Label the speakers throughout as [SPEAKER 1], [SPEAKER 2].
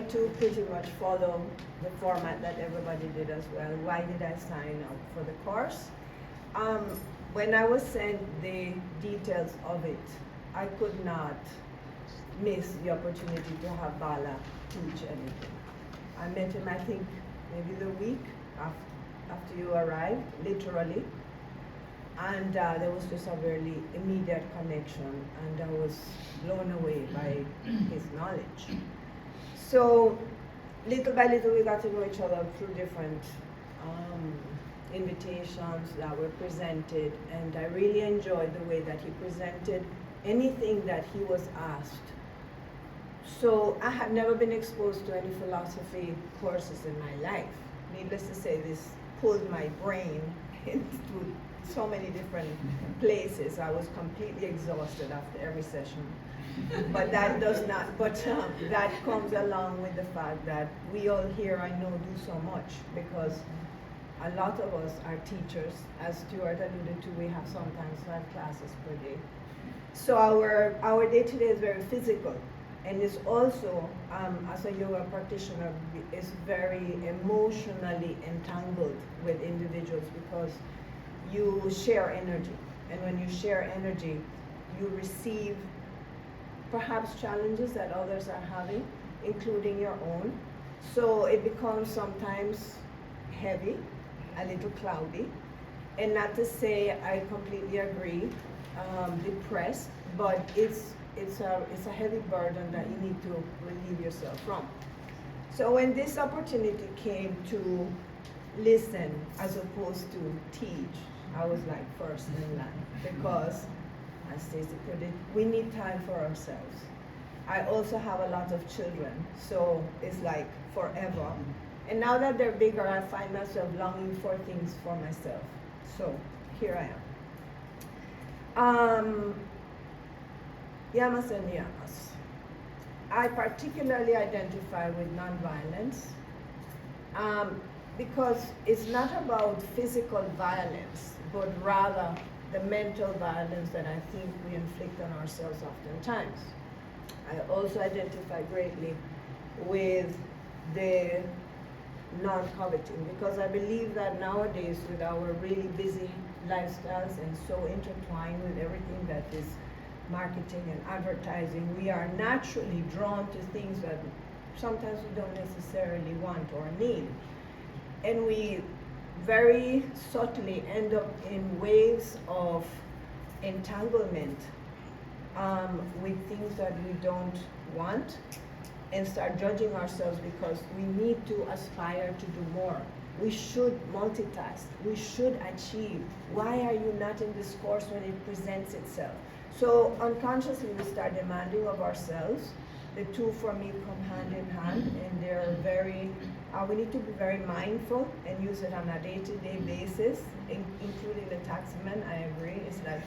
[SPEAKER 1] to pretty much follow the format that everybody did as well. Why did I sign up for the course? Um, when I was sent the details of it, I could not miss the opportunity to have Bala teach anything. I met him, I think, maybe the week after you arrived, literally. And there was just a very immediate connection, and I was blown away by his knowledge. So little by little we got to know each other through different invitations that were presented, and I really enjoyed the way that he presented anything that he was asked. So I had never been exposed to any philosophy courses in my life. Needless to say, this pulled my brain into so many different places. I was completely exhausted after every session. But that does not, that comes along with the fact that we all here, I know, do so much, because a lot of us are teachers. As Stuart alluded to, we have sometimes 5 classes per day. So our day-to-day is very physical, and it's also, as a yoga practitioner, is very emotionally entangled with individuals, because you share energy, and when you share energy, you receive perhaps challenges that others are having, including your own. So it becomes sometimes heavy, a little cloudy, and not to say I completely agree, depressed, but it's a heavy burden that you need to relieve yourself from. So when this opportunity came to listen as opposed to teach, I was like first in line, because, as Stacey put it, we need time for ourselves. I also have a lot of children, so it's like forever. And now that they're bigger, I find myself longing for things for myself. So here I am. Yamas and Yamas. I particularly identify with nonviolence because it's not about physical violence, but rather the mental violence that I think we inflict on ourselves oftentimes. I also identify greatly with the non-coveting, because I believe that nowadays, with our really busy lifestyles and so intertwined with everything that is marketing and advertising, we are naturally drawn to things that sometimes we don't necessarily want or need. And we very subtly end up in waves of entanglement with things that we don't want, and start judging ourselves because we need to aspire to do more. We should multitask. We should achieve. Why are you not in this course when it presents itself? So unconsciously we start demanding of ourselves. The two for me come hand in hand, and they're very, we need to be very mindful and use it on a day-to-day basis, including the taximan. I agree. It's like,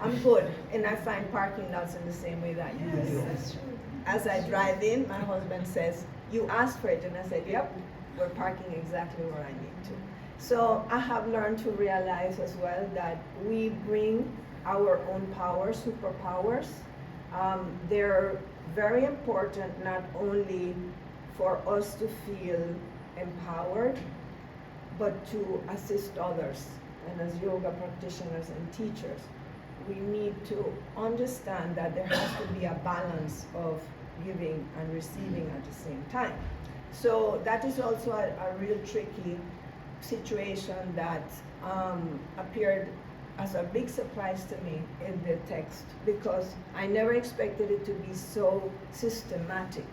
[SPEAKER 1] I'm good, and I find parking lots in the same way that you do. That's true. As I drive in, my husband says, "You asked for it," and I said, "Yep, we're parking exactly where I need to." So I have learned to realize as well that we bring our own powers, superpowers. They're very important not only for us to feel empowered, but to assist others. And as yoga practitioners and teachers, we need to understand that there has to be a balance of giving and receiving at the same time. So that is also a real tricky situation that appeared as a big surprise to me in the text, because I never expected it to be so systematic,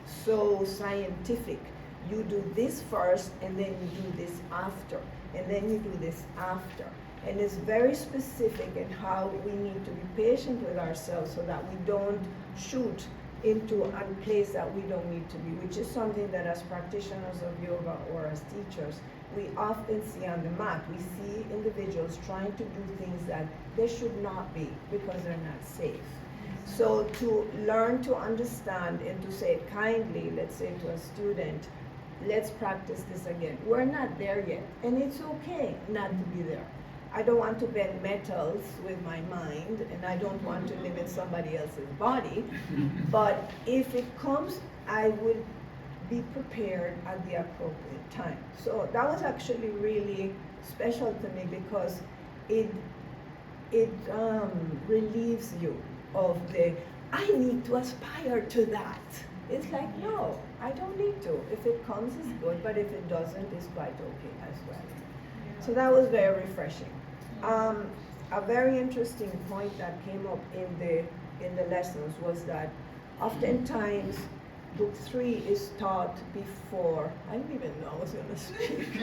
[SPEAKER 1] so scientific. You do this first, and then you do this after, and then you do this after. And it's very specific in how we need to be patient with ourselves so that we don't shoot into a place that we don't need to be, which is something that as practitioners of yoga or as teachers, we often see on the mat. We see individuals trying to do things that they should not be because they're not safe. So to learn to understand and to say it kindly, let's say to a student, let's practice this again. We're not there yet, and it's okay not to be there. I don't want to bend metals with my mind, and I don't want to live in somebody else's body. But if it comes I would be prepared at the appropriate time. So that was actually really special to me because it relieves you of the, I need to aspire to that. It's like, no, I don't need to. If it comes, it's good, but if it doesn't, it's quite okay as well. So that was very refreshing. A very interesting point that came up in the lessons was that oftentimes book 3 is taught before. I didn't even know I was going to speak.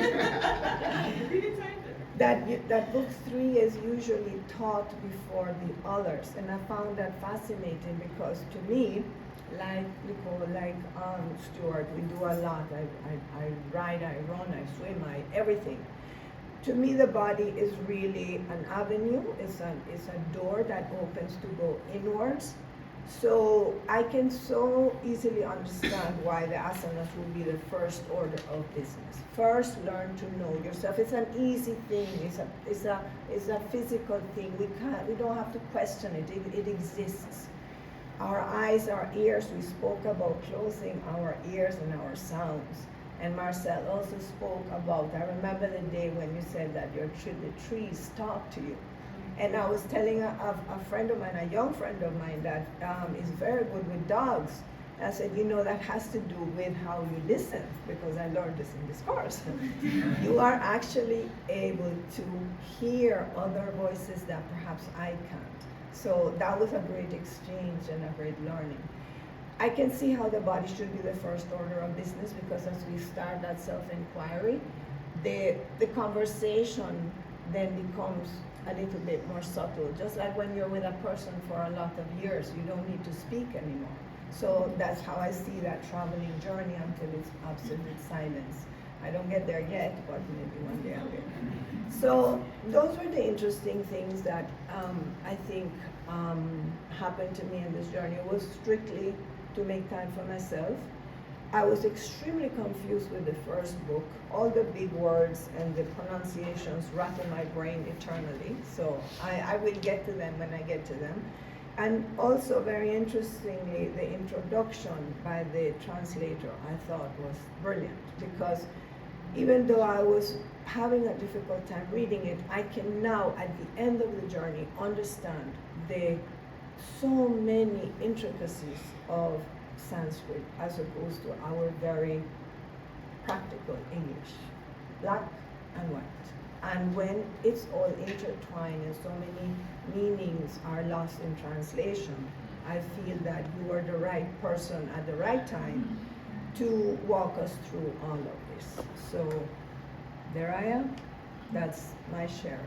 [SPEAKER 1] that book 3 is usually taught before the others, and I found that fascinating because to me, like Nicole, like Stuart, we do a lot. I ride, I run, I swim, everything. To me, the body is really an avenue. It's a door that opens to go inwards. So I can so easily understand why the asanas will be the first order of business. First, learn to know yourself. It's an easy thing. It's a physical thing. We don't have to question it. It exists. Our eyes, our ears. We spoke about closing our ears and our sounds. And Marcel also spoke about. I remember the day when you said that the trees talk to you. And I was telling a friend of mine, a young friend of mine, that is very good with dogs. I said, that has to do with how you listen, because I learned this in this course. You are actually able to hear other voices that perhaps I can't. So that was a great exchange and a great learning. I can see how the body should be the first order of business, because as we start that self-inquiry, the conversation then becomes a little bit more subtle. Just like when you're with a person for a lot of years, you don't need to speak anymore. So that's how I see that traveling journey until it's absolute silence. I don't get there yet, but maybe one day I will. So those were the interesting things that I think happened to me in this journey. It was strictly to make time for myself. I was extremely confused with the first book. All the big words and the pronunciations rattle my brain eternally. So I will get to them when I get to them. And also, very interestingly, the introduction by the translator I thought was brilliant, because even though I was having a difficult time reading it, I can now, at the end of the journey, understand the so many intricacies of Sanskrit as opposed to our very practical English, black and white. And when it's all intertwined and so many meanings are lost in translation, I feel that you are the right person at the right time to walk us through all of this. So there I am. That's my sharing.